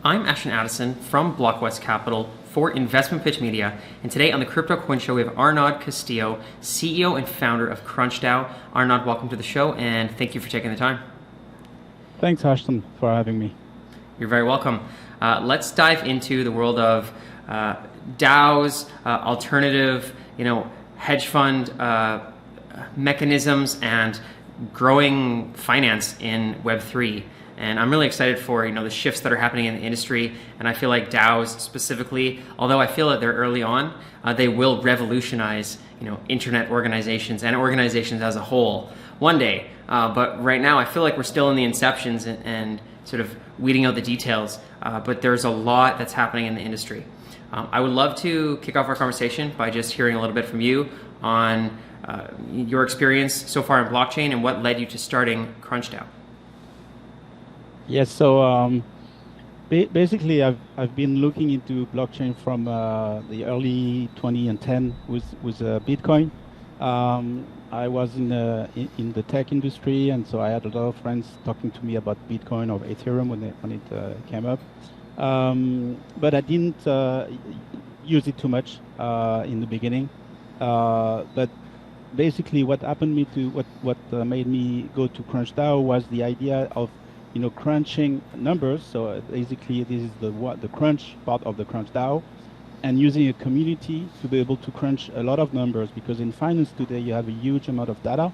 I'm Ashton Addison from BlockWest Capital for Investment Pitch Media, and today on the Crypto Coin Show we have Arnaud Castillo, CEO and founder of CrunchDAO. Arnaud, welcome to the show, and thank you for taking the time. Thanks, Ashton, for having me. You're very welcome. Let's dive into the world of DAOs, alternative, hedge fund mechanisms, and growing finance in Web3. And I'm really excited for the shifts that are happening in the industry. And I feel like DAOs specifically, although I feel that they're early on, they will revolutionize internet organizations and organizations as a whole one day. But right now, I feel like we're still in the inceptions and sort of weeding out the details. But there's a lot that's happening in the industry. I would love to kick off our conversation by just hearing a little bit from you on your experience so far in blockchain and what led you to starting CrunchDAO. Yes, so basically I've been looking into blockchain from the early 2010 with Bitcoin. I was in the tech industry, and so I had a lot of friends talking to me about Bitcoin or Ethereum when it came up. But I didn't use it too much in the beginning. But basically, what made me go to CrunchDAO was the idea of crunching numbers. So basically, this is the crunch part of the CrunchDAO, and using a community to be able to crunch a lot of numbers, because in finance today you have a huge amount of data,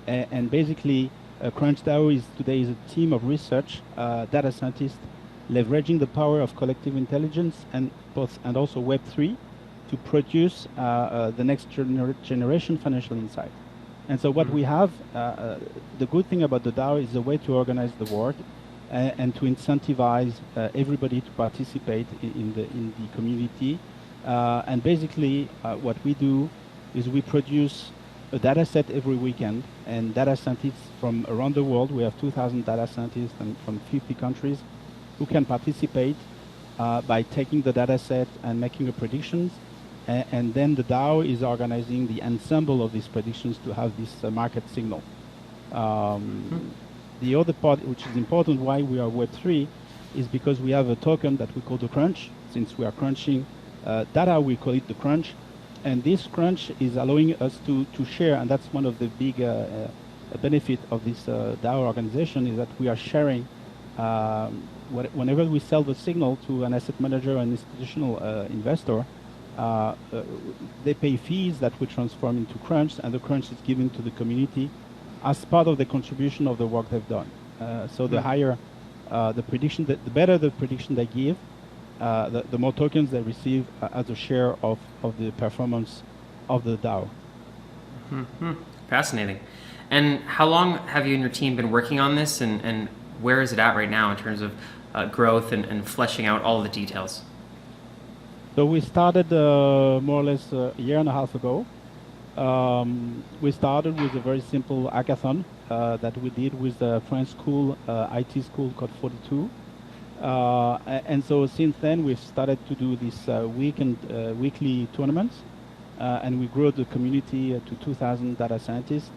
and basically CrunchDAO is a team of research data scientists leveraging the power of collective intelligence and also Web3 to produce the next generation financial insight. And so what we have, the good thing about the DAO is a way to organize the work and to incentivize everybody to participate in the community. And basically, what we do is we produce a data set every weekend, and data scientists from around the world, we have 2,000 data scientists from 50 countries who can participate by taking the data set and making a predictions. And then the DAO is organizing the ensemble of these predictions to have this market signal. The other part, which is important, why we are Web3, is because we have a token that we call the crunch. Since we are crunching data, we call it the crunch. And this crunch is allowing us to share, and that's one of the big benefit of this DAO organization, is that we are sharing. Whenever we sell the signal to an asset manager or an institutional investor, they pay fees that we transform into crunch, and the crunch is given to the community as part of the contribution of the work they've done. So the higher the prediction, the better the prediction they give, the more tokens they receive as a share of the performance of the DAO. Mm-hmm. Fascinating. And how long have you and your team been working on this, and where is it at right now in terms of growth and fleshing out all of the details? So we started more or less a year and a half ago. We started with a very simple hackathon that we did with a French school, IT school called 42. And so since then we've started to do this weekly tournaments, and we grew the community to 2,000 data scientists.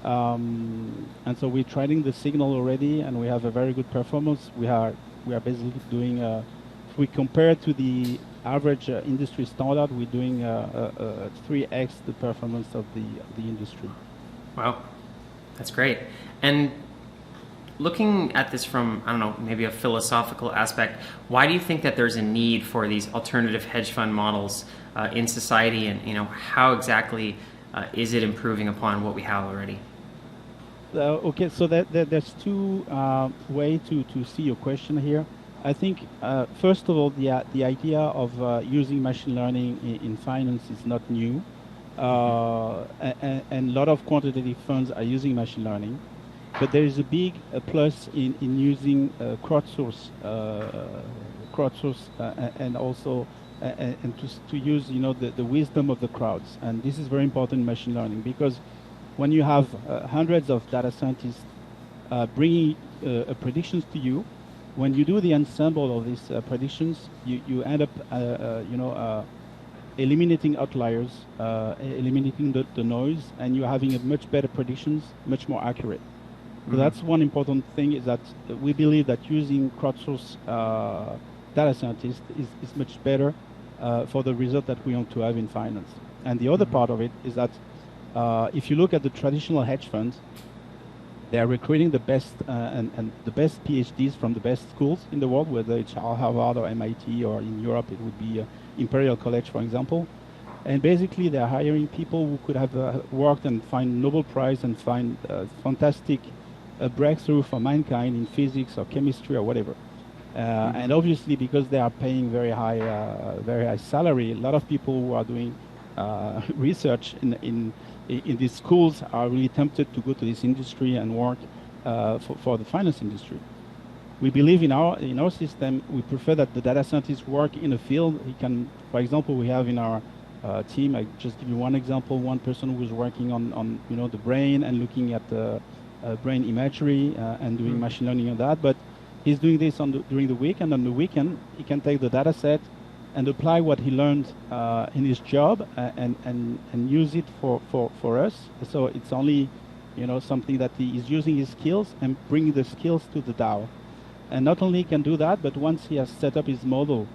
And so we're trading the signal already, and we have a very good performance. We are basically doing, if we compare to the average industry standard, we're doing 3x the performance of the industry. Wow, that's great. And looking at this from, I don't know, maybe a philosophical aspect, why do you think that there's a need for these alternative hedge fund models in society, and how exactly is it improving upon what we have already? Okay, so there's two ways to see your question here. I think, first of all, the idea of using machine learning in finance is not new. And a lot of quantitative funds are using machine learning. But there is a big plus in using crowdsource, and also to use the wisdom of the crowds. And this is very important in machine learning, because when you have hundreds of data scientists bringing predictions to you, when you do the ensemble of these predictions, you end up eliminating outliers, eliminating the noise, and you're having a much better predictions, much more accurate. So that's one important thing, is that we believe that using crowdsource data scientist is much better for the result that we want to have in finance. And the other part of it is that if you look at the traditional hedge funds, they are recruiting the best and the best PhDs from the best schools in the world, whether it's Harvard or MIT, or in Europe it would be Imperial College, for example. And basically they're hiring people who could have worked and find Nobel Prize and find fantastic breakthrough for mankind in physics or chemistry or whatever. And obviously, because they are paying very high salary, a lot of people who are doing research in these schools are really tempted to go to this industry and work for the finance industry. We believe in our system. We prefer that the data scientists work in a field. He can, for example, we have in our team. I just give you one example. One person who was working on the brain and looking at the brain imagery and doing machine learning on that, but he's doing this during the week, and on the weekend he can take the data set and apply what he learned in his job and use it for us. So it's only something that he is using his skills and bringing the skills to the DAO. And not only he can do that, but once he has set up his model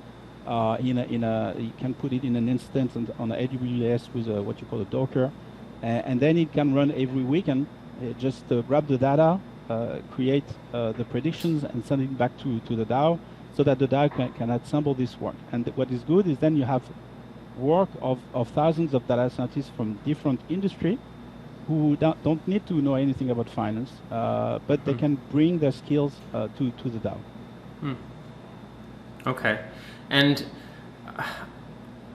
he can put it in an instance on AWS with what you call a Docker, and then it can run every weekend. Just grab the data, create the predictions, and send it back to the DAO, so that the DAO can assemble this work. And what is good is then you have work of thousands of data scientists from different industry who don't need to know anything about finance, but they can bring their skills to the DAO. Okay. And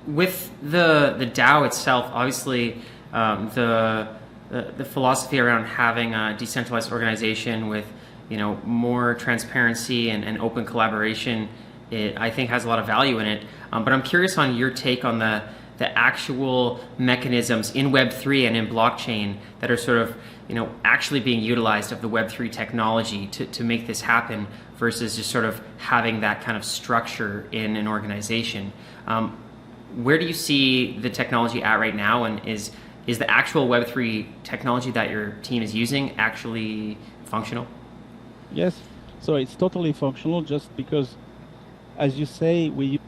with the DAO itself, obviously the philosophy around having a decentralized organization with more transparency and open collaboration, I think has a lot of value in it. But I'm curious on your take on the actual mechanisms in Web3 and in blockchain that are sort of actually being utilized of the Web3 technology to make this happen, versus just sort of having that kind of structure in an organization. Where do you see the technology at right now, and is the actual Web3 technology that your team is using actually functional? Yes, so it's totally functional, just because, as you say, we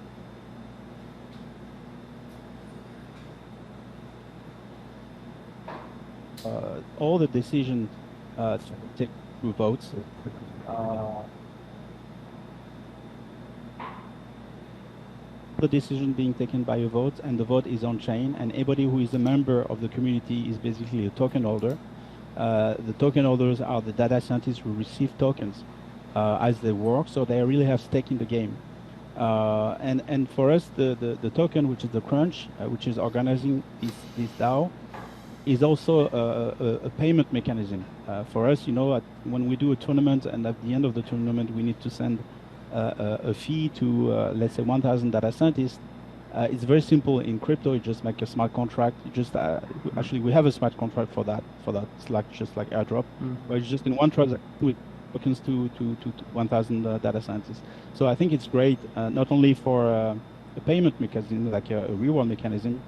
all the decisions take through votes. The decision being taken by a vote, and the vote is on chain, and anybody who is a member of the community is basically a token holder. The token holders are the data scientists who receive tokens as they work, so they really have stake in the game. And for us, the token, which is the Crunch, which is organizing this DAO, is also a payment mechanism. For us, when we do a tournament, and at the end of the tournament we need to send a fee to, let's say, 1,000 data scientists. It's very simple in crypto. You just make a smart contract. You just actually, we have a smart contract for that. It's just like airdrop, but it's just in one transaction with tokens to 1,000 data scientists. So I think it's great, not only for a payment mechanism, like a reward mechanism,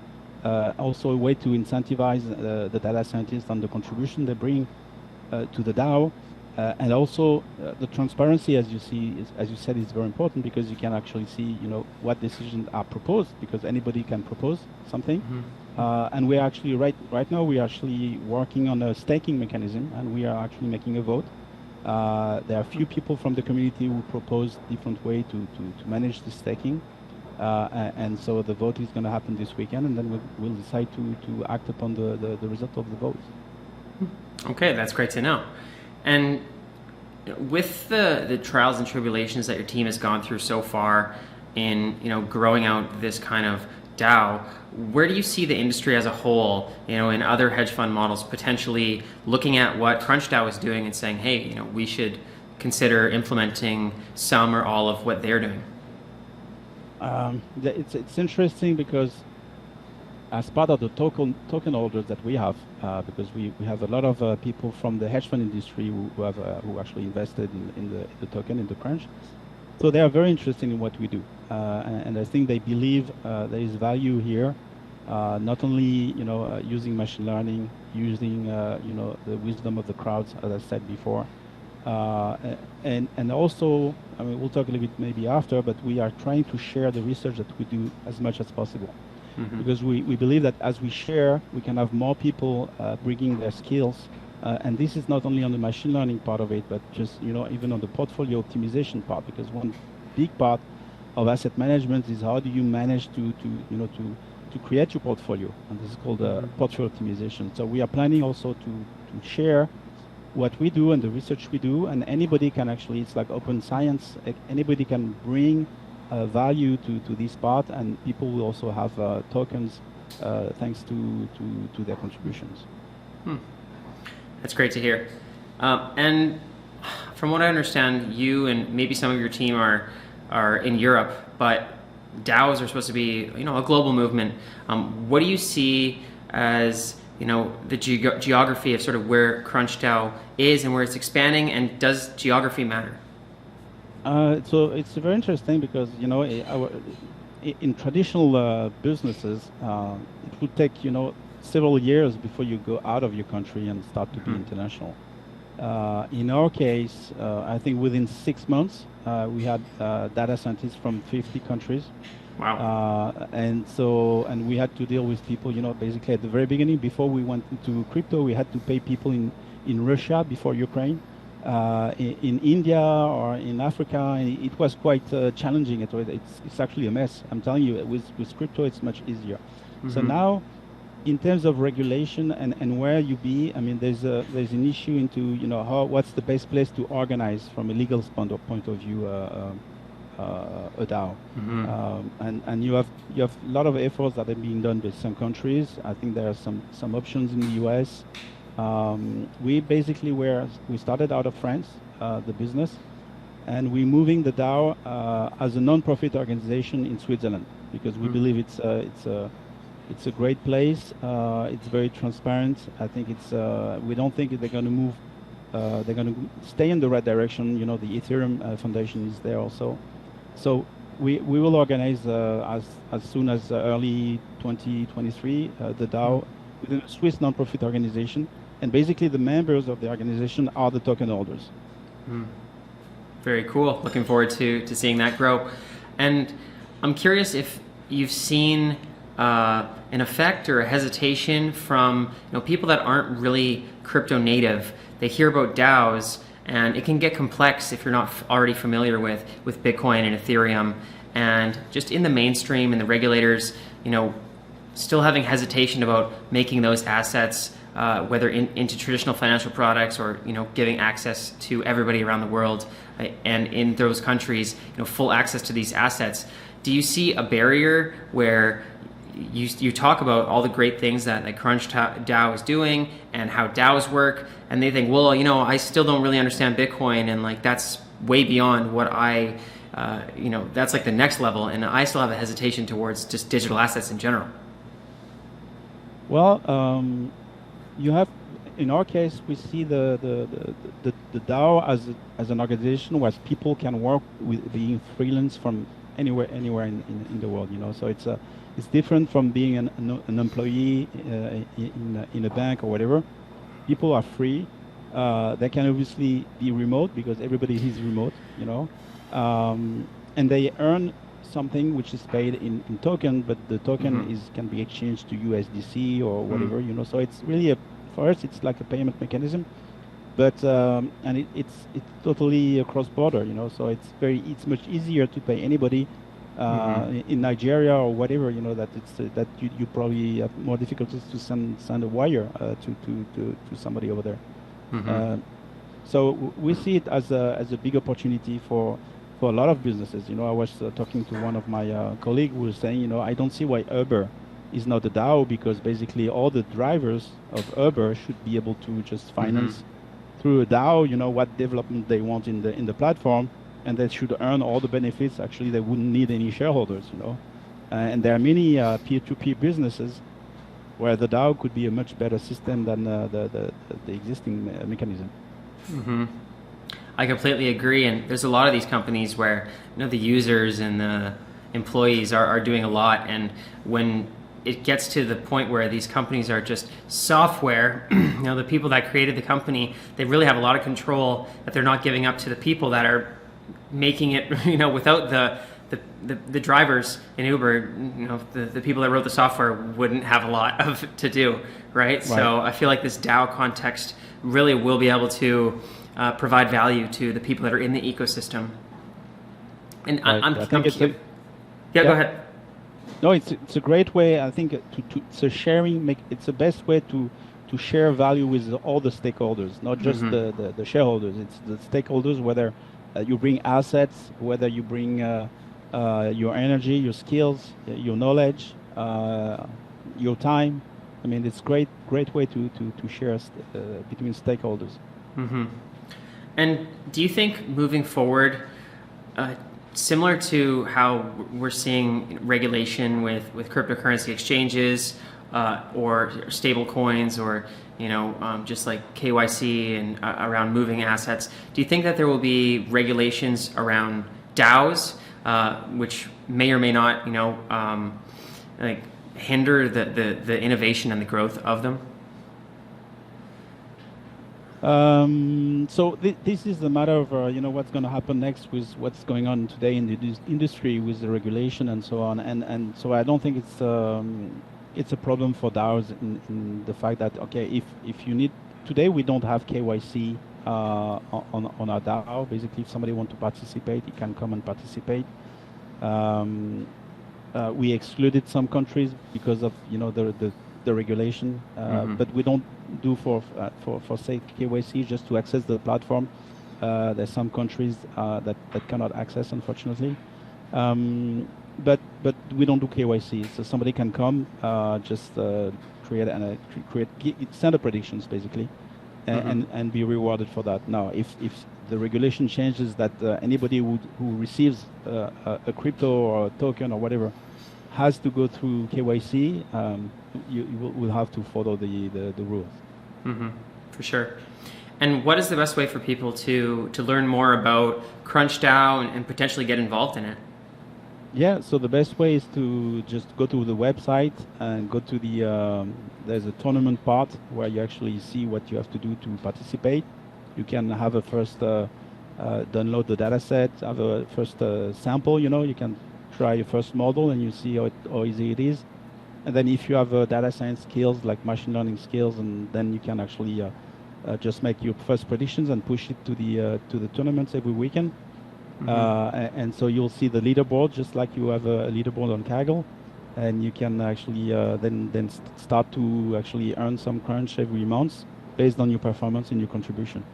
also a way to incentivize the data scientists on the contribution they bring to the DAO. And also the transparency, as you said, is very important, because you can actually see, what decisions are proposed, because anybody can propose something. And we are actually right now we are actually working on a staking mechanism, and we are actually making a vote. There are a few people from the community who propose different way to manage the staking, and so the vote is going to happen this weekend, and then we'll decide to act upon the result of the vote. Okay, that's great to know. And with the trials and tribulations that your team has gone through so far in growing out this kind of DAO, where do you see the industry as a whole, in other hedge fund models, potentially looking at what CrunchDAO is doing and saying, hey, we should consider implementing some or all of what they're doing? It's interesting, because as part of the token holders that we have, because we have a lot of people from the hedge fund industry who actually invested in the token, in the Crunch. So they are very interested in what we do, and I think they believe there is value here, not only using machine learning, using the wisdom of the crowds, as I said before, And also, I mean, we'll talk a little bit maybe after, but we are trying to share the research that we do as much as possible. Because we believe that as we share, we can have more people bringing their skills. And this is not only on the machine learning part of it, but just, even on the portfolio optimization part, because one big part of asset management is how do you manage to create your portfolio, and this is called portfolio optimization. So we are planning also to share what we do and the research we do, and anybody can actually, it's like open science, anybody can bring value to this part, and people will also have tokens thanks to their contributions. That's great to hear. And from what I understand, you and maybe some of your team are in Europe, but DAOs are supposed to be, a global movement. What do you see as, the geography of sort of where CrunchDAO is and where it's expanding, and does geography matter? So it's very interesting because, in traditional businesses, it would take, several years before you go out of your country and start to be international. In our case, I think within 6 months, we had data scientists from 50 countries. Wow. And we had to deal with people, basically at the very beginning, before we went into crypto, we had to pay people in Russia before Ukraine, in India or in Africa. It was quite challenging. It's actually a mess. I'm telling you, with crypto, it's much easier. So now, in terms of regulation and where you be, I mean, there's an issue into, what's the best place to organize from a legal point of view a DAO. And you have a lot of efforts that are being done by some countries. I think there are some options in the US. We basically we started out of France, the business, and we're moving the DAO as a non-profit organization in Switzerland, because we believe it's a great place. It's very transparent. I think we don't think they're going to move. They're going to stay in the right direction. The Ethereum Foundation is there also. So we will organize as soon as early 2023 the DAO within a Swiss non-profit organization, and basically the members of the organization are the token holders. Very cool. Looking forward to seeing that grow. And I'm curious if you've seen an effect or a hesitation from people that aren't really crypto native. They hear about DAOs, and it can get complex if you're not already familiar with Bitcoin and Ethereum, and just in the mainstream and the regulators, still having hesitation about making those assets, whether into traditional financial products or giving access to everybody around the world, and in those countries, full access to these assets. Do you see a barrier where you talk about all the great things that CrunchDAO is doing and how DAOs work, and they think, well, I still don't really understand Bitcoin, and that's way beyond what I, that's like the next level, and I still have a hesitation towards just digital assets in general? Well, you have, in our case, we see the DAO as an organization where people can work with being freelance from anywhere in the world. So it's different from being an employee in a bank or whatever. People are free. They can obviously be remote because everybody is remote, and they earn something which is paid in token, but the token can be exchanged to USDC or whatever, So it's really for us, it's like a payment mechanism, but and it's totally cross border, So it's much easier to pay anybody. In Nigeria or whatever, that you probably have more difficulties to send a wire to somebody over there. So we see it as a big opportunity for a lot of businesses. I was talking to one of my colleagues who was saying, I don't see why Uber is not a DAO, because basically all the drivers of Uber should be able to just finance through a DAO, what development they want in the platform. And they should earn all the benefits. Actually, they wouldn't need any shareholders, And there are many peer-to-peer businesses where the DAO could be a much better system than the existing mechanism. I completely agree. And there's a lot of these companies where the users and the employees are doing a lot. And when it gets to the point where these companies are just software. You know, the people that created the company, they really have a lot of control that they're not giving up to the people that are making it. You know, without the drivers in Uber, you know, the people that wrote the software wouldn't have a lot of to do, right? So I feel like this DAO context really will be able to provide value to the people that are in the ecosystem. And go ahead. No, it's a great way. I think it's a sharing. It's the best way to share value with all the stakeholders, not just the shareholders. It's the stakeholders, whether you bring assets, whether you bring your energy, your skills, your knowledge, your time. I mean, it's great way to share between stakeholders. And do you think moving forward, similar to how we're seeing regulation with cryptocurrency exchanges or stable coins, or just like KYC and around moving assets, do you think that there will be regulations around DAOs, which may or may not, like hinder the innovation and the growth of them? So this is a matter of what's going to happen next with what's going on today in the industry with the regulation and so on, and so I don't think it's a problem for DAOs in the fact that, okay, if you need, today we don't have KYC on our DAO. Basically, if somebody wants to participate, he can come and participate. We excluded some countries because of the regulation, but we don't do for say KYC just to access the platform. There's some countries that cannot access, unfortunately. But we don't do KYC, so somebody can come, just create standard predictions basically, and be rewarded for that. Now, if the regulation changes that anybody who receives a crypto or a token or whatever has to go through KYC, you will have to follow the rules. For sure. And what is the best way for people to learn more about CrunchDAO and potentially get involved in it? Yeah, so the best way is to just go to the website and go to there's a tournament part where you actually see what you have to do to participate. You can have a first download the data set, have a first sample, you can try your first model and you see how easy it is. And then if you have data science skills like machine learning skills, and then you can actually just make your first predictions and push it to the tournaments every weekend. And so you'll see the leaderboard just like you have a leaderboard on Kaggle, and you can actually then start to actually earn some crunch every month based on your performance and your contribution.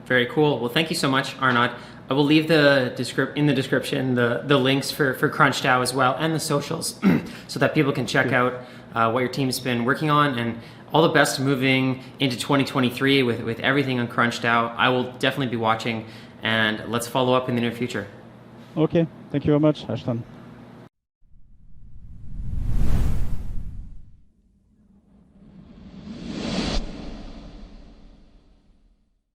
Very cool. Well, thank you so much, Arnaud. I will leave in the description the links for CrunchDAO as well, and the socials, so that people can check out what your team's been working on. And all the best moving into 2023 with everything on CrunchDAO. I will definitely be watching, and let's follow up in the near future. Okay. Thank you very much, Ashton.